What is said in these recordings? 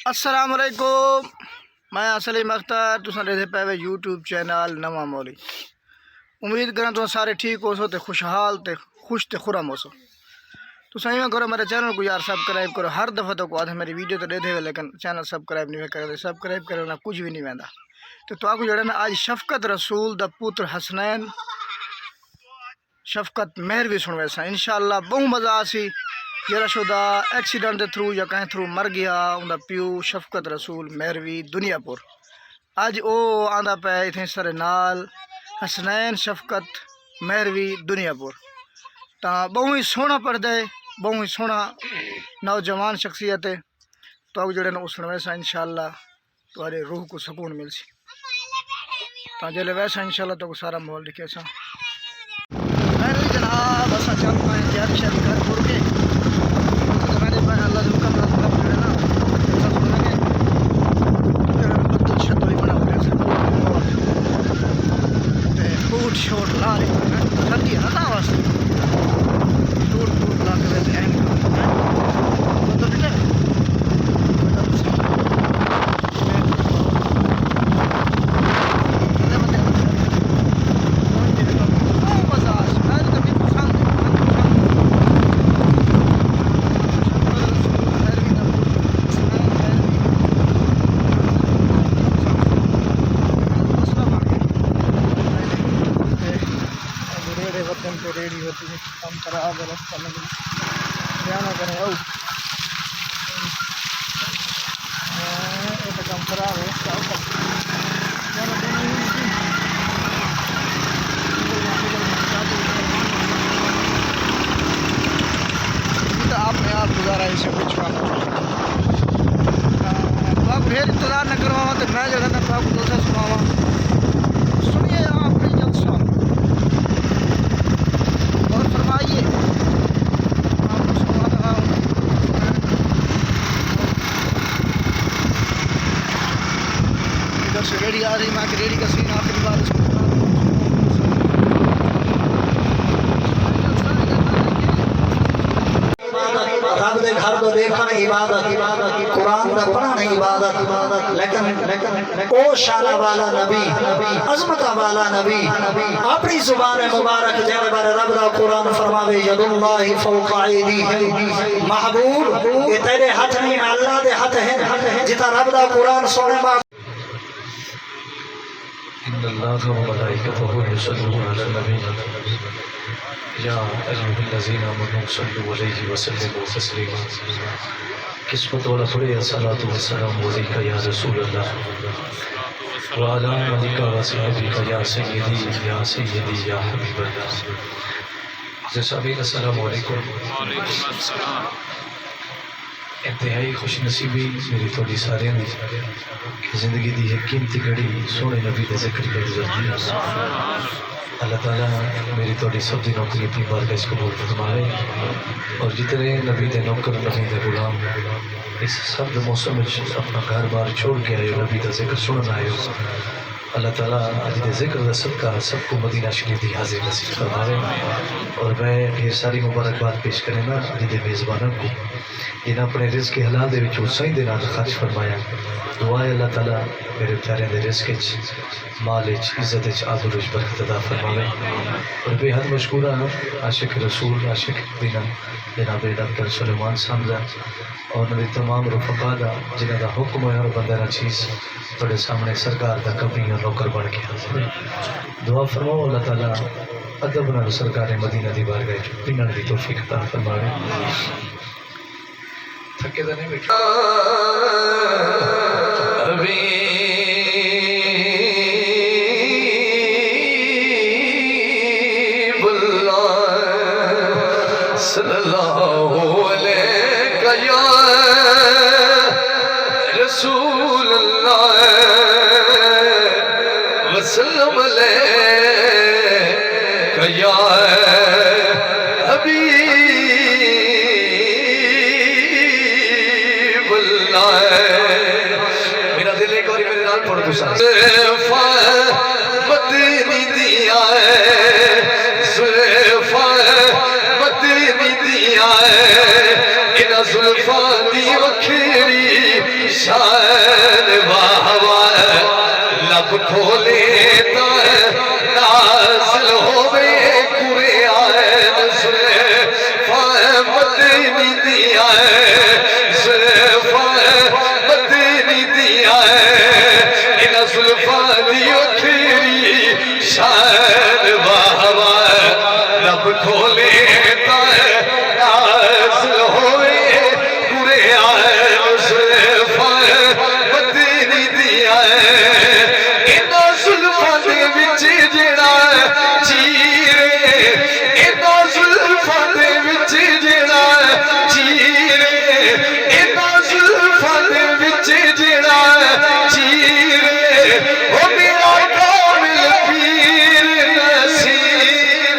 السلام علیکم، میں سلیم اختر، تساں دیکھدے پے وے یوٹیوب چینل نواں مولی۔ امید کراں تساں سارے ٹھیک ہو سو تے خوشحال تے خوش تے خرم ہو سو۔ تساں ایویں کرو میرے چینل کو یار سبسکرائب کرو۔ ہر دفعہ تو کو آدھے میری ویڈیو تو دیکھدے لیکن چینل سبسکرائب نہیں کرے، سبسکرائب کرنا کچھ بھی نہیں ویندا۔ تو تواکو جڑا نا اج شفقت رسول دا پتر حسنین شفقت مہروی سنوے سا انشاءاللہ بہت مزہ آسی۔ جڑا شدہ ایکسیڈنٹ دے تھرو یا کہیں تھرو مر گیا اوندا پیو شفقت رسول مہروی دنیا پور اج او آندا پے اتنے سارے نال حسنین شفقت مہروی دنیا پور تا بہت ہی سوہنا پڑھدا ہے، بہت ہی سوہنا نوجوان شخصیت ہے۔ تو اب جڑے نا اس سنوے سا انشاءاللہ تمہاری روح کو سکون مل سی تا جلے ویسا انشاءاللہ تو سارا ماحول لکھے سا جناب اسا چل پائے تیاری شیاری کر پور کے اللہ دے حکم نال جڑے نا بدل شدوئی بنا ہوئے تے فوٹ شوٹ لا رہے ہیں ٹھنڈی ہے نا واسطے فوٹ لا کے ویسے این بدل کیا ریڈی ہوتی ہے کام خراب ہے رستہ میں نہ کریں او کام خراب ہے آپ نے آپ گزارا اسے کچھ کام آپ پھر انتظار نہ کرواوا تو میں جو ہے نا آپ کو دوسرا سناوا سنیے آپ نے جلسہ اور فرمائیے آپ کو سنا رہا ہوں۔ ادھر سے ریڈی آ رہی میں کہ ریڈی کا سین آخری بار اس کو رب دے گھر کو دیکھنا عبادت، قرآن دا پڑھنا عبادت، لیکن او شان والا نبی، عظمت والا نبی اپنی زبان مبارک جانے بارے رب دا قرآن فرماوے ید اللہ فوق ایدیہم، محبوب یہ تیرے ہاتھ نہیں اللہ دے ہاتھ ہیں جتا رب دا قرآن سونے بار ان اللہ و ملائکتہ یصلون علی النبی یا ایھا الذین آمنوا صلوا علیہ وسلموا تسلیما۔ قسمت والا پڑھے الصلاۃ والسلام علیک یا رسول اللہ وعلی آلک وصحبک یا سیدی یا سیدی یا حبیب اللہ۔ سامعین السلام علیکم۔ انتہائی خوش نصیبی میری تھوڑی سارے نے کہ زندگی دی ایک قیمتی گھڑی سونے نبی دے ذکر کے گزرتی ہے۔ اللہ تعالیٰ میری تھوڑی سب دی نوکری اپنی بارگاہ اس قبول فرمائے اور جتنے نبی دے نوکر نبی دے غلام اس سرد موسم میں اپنا گھر بار چھوڑ کے آئے نبی دا ذکر سنن آئے ہو، اللہ تعالیٰ آج دے ذکر دا صدقہ سب کو مدینہ شریف دی حاضر نصیب فرمائے اور میں ڈھیر ساری مبارکباد پیش کریں نا آج دے میزبانوں کو جنہیں اپنے رزق کے حلال دے وچوں صحیح دے نال خرچ فرمایا۔ دعا ہے اللہ تعالیٰ میرے پیارے دے رزق وچ مال وچ عزت وچ آزر وچ برکت عطا فرماوے اور بے حد مشکورہ عاشق رسول عاشق دینا جناب ڈاکٹر سلیمان سامزہ اور میرے تمام رفقا دا جنہاں دا حکم ہے اور بندہ چیز تھوڑے سامنے سرکار دا کبھی اور نوکر بن کے حاضر ہے۔ دعا فرماؤ اللہ تعالیٰ ادب نال سرکار مدینہ دی بارگاہ وچ پنن دی توفیق عطا فرماوے۔ تھکے دا نہیں بیٹھا حبیب اللہ صلی اللہ علیہ یا رسول اللہ وسلم علیہ یا حبیب اللہ۔ میرا دل ایک بار میرے نال پڑھ دو ساتھ مدنی دیا ہے زلفاں مدنی دیا ہے زلفاں دی وکھری شان کھولے تو نازل ہوے قرآن زلفاں مدنی دیا زلفاں مدنی دیا ان زلفاں دیو تیری شان واہ واہ رب کھولے تو نازل ہوے قرآن زلفاں مدنی دیا ان زلفاں دے وچ جڑا چیرے ان زلفاں دے وچ جڑا چیرے ان زلفاں دے وچ جڑا چیرے او میرا کامل پیر نصیر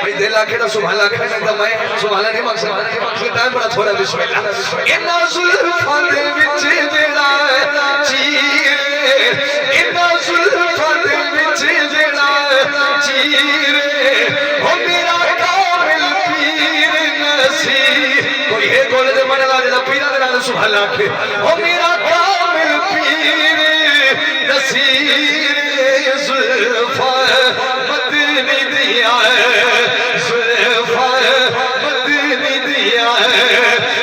بھائی دل آکھے سبحان اللہ کہنا تھا میں سبحان اللہ نہیں مقصد ٹائم بڑا تھوڑا بسم اللہ ان زلفاں دے وچ جڑا چیرے ان زلفاں دے وچ جڑا چیرے او میرا کامل پیر نصیر کوئی ہے گول دے من لا جڑا پیرا دے نال سبحان اللہ آکھے او میرا کامل پیر نصیر زلفاں مدنی دیا زلفاں مدنی دیا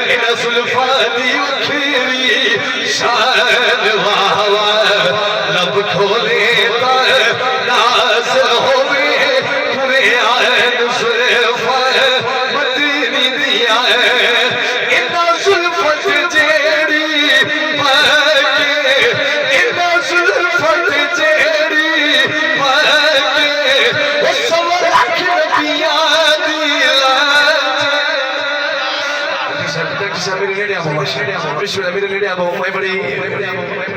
ان زلفاں دی اکھری شان واہ واہ لب کھولے تو نازل ہوے قرآن زلفاں مدنی دیا ان زلفاں جیڑی پاکے ان زلفاں جیڑی پاکے او سب رکھ نبیاں دی میرے لیے میرے لیے میں بڑی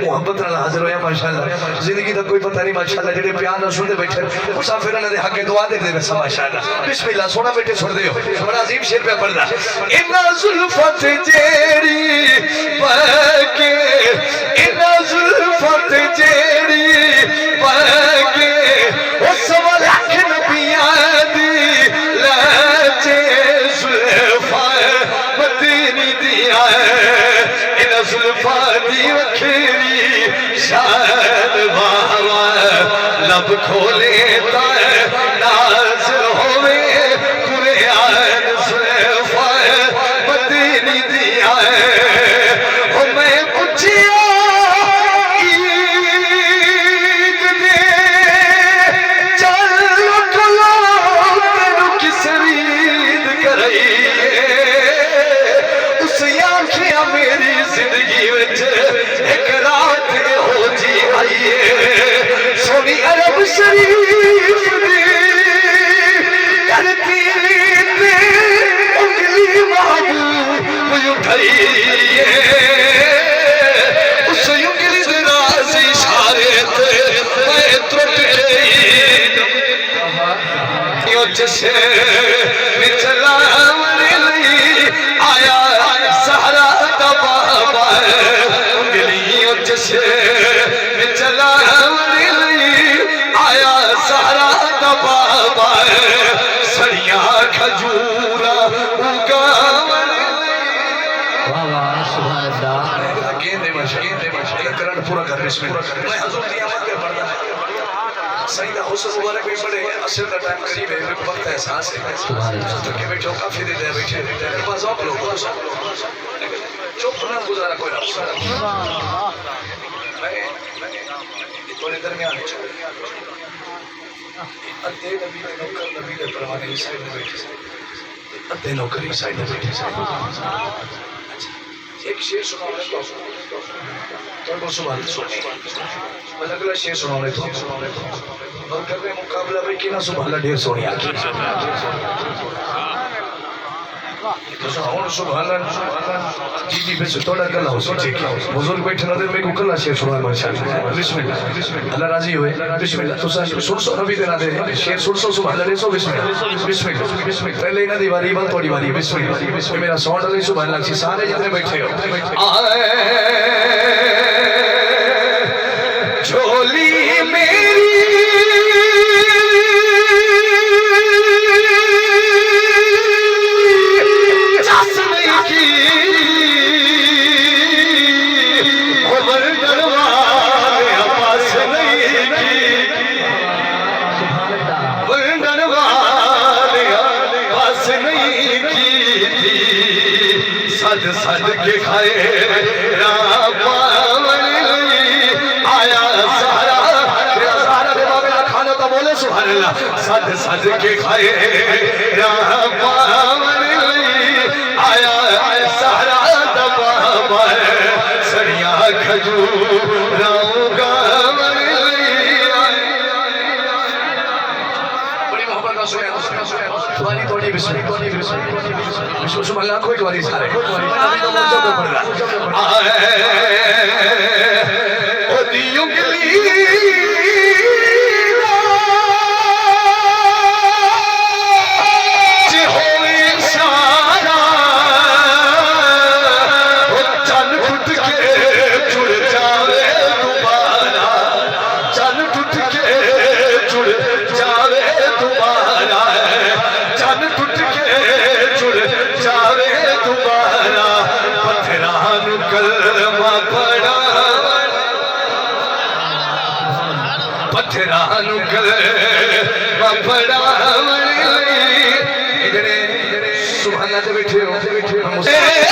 محبت نال حاضر ہویا ماشاءاللہ زندگی دا کوئی پتہ نہیں ماشاءاللہ جڑے پیار نال سنتے بیٹھے مسافراں دے حق دعا دے ویسا ماشاءاللہ بسم اللہ سونا بیٹھے سن دیو بڑا عظیم شعر پہ پڑھدا ان زلفاں جیڑی پاکے ان زلفاں جیڑی پاکے او سب رکھ نبیاں دی لاچے زلفاں مدنی دیا ان زلفاں دی اکھری شان واہ واہ لب کھولے تو نازل ہوے قرآن زلفاں مدنی دیا او میں پوچھیا عید دے چل کلو تینوں کس عید کرائی آنکھیاں میری زندگی وچ ایک رات ہو جی آئیے سونی عرب شریف دی کرتی تے انگلی محبوب اٹھائیے اس انگلی دے راز اشارے تے میں ترٹ گئی یو جسے میں چلا آیا سہرا دا بابا انگلیوں جسے میں چلا آیا سہرا دا بابا سڑیاں کھجورا اگاون سبحان اللہ گیندے ماشاءاللہ کرن پورا کر بسم اللہ میں حضور کی آمد پہ پڑھتا ہے سیدہ حسن مبارک بھی پڑھے عصر کا ٹائم قریب ہے وقت احساس ہے تو کہ بیٹھو کافی دیر ہے بیٹھے بس آپ لوگ چپ نہ گزارا کوئی نہ میں تھوڑے درمیان چھوڑ ادھے نبی کے نوکر نبی کے پروانے اس سائڈ میں بیٹھے ادھے نوکر اس سائڈ میں بیٹھے ایک شیر سنانے تو کو سوال سنی میں اگلا شیر سنانے تو اور کرنے مقابلہ میں کی نہ سبحان اللہ ڈھیر سونی آکی تو سبحان اللہ جی جی بس تھوڑا کلا ہو سکتے بزرگ بیٹھے نہ دے میں کو کلا شیر سنانے ماشاءاللہ بسم اللہ اللہ راضی ہوئے بسم اللہ تو سن سو نبی دے نہ دے شیر سن سو سبحان اللہ سو بسم اللہ بسم اللہ پہلے نہ دی واری بات تھوڑی واری بسم اللہ میرا ساؤنڈ علی سبحان اللہ سارے جتنے بیٹھے ہو جھولی میری سج کے کھائے آیا سارا تیرا سارا دے بابے نہ کھانا تو بولے سبحان اللہ سج سج کے کھائے آیا سارا دبا سڑیاں کھجوراں گا اللہ کوئی دواری سارے او دیوں گلی چی ہوئی سارا او چن ٹوٹ کے جڑ جاوے دوبارہ چن ٹوٹ کے جڑ جاوے دوبارہ چن ٹوٹ کے جڑ جاوے دوبارہ پتھران کلمہ پڑھا پتھران کلمہ پڑھا ادھر سبحان اللہ سے بیٹھے ہو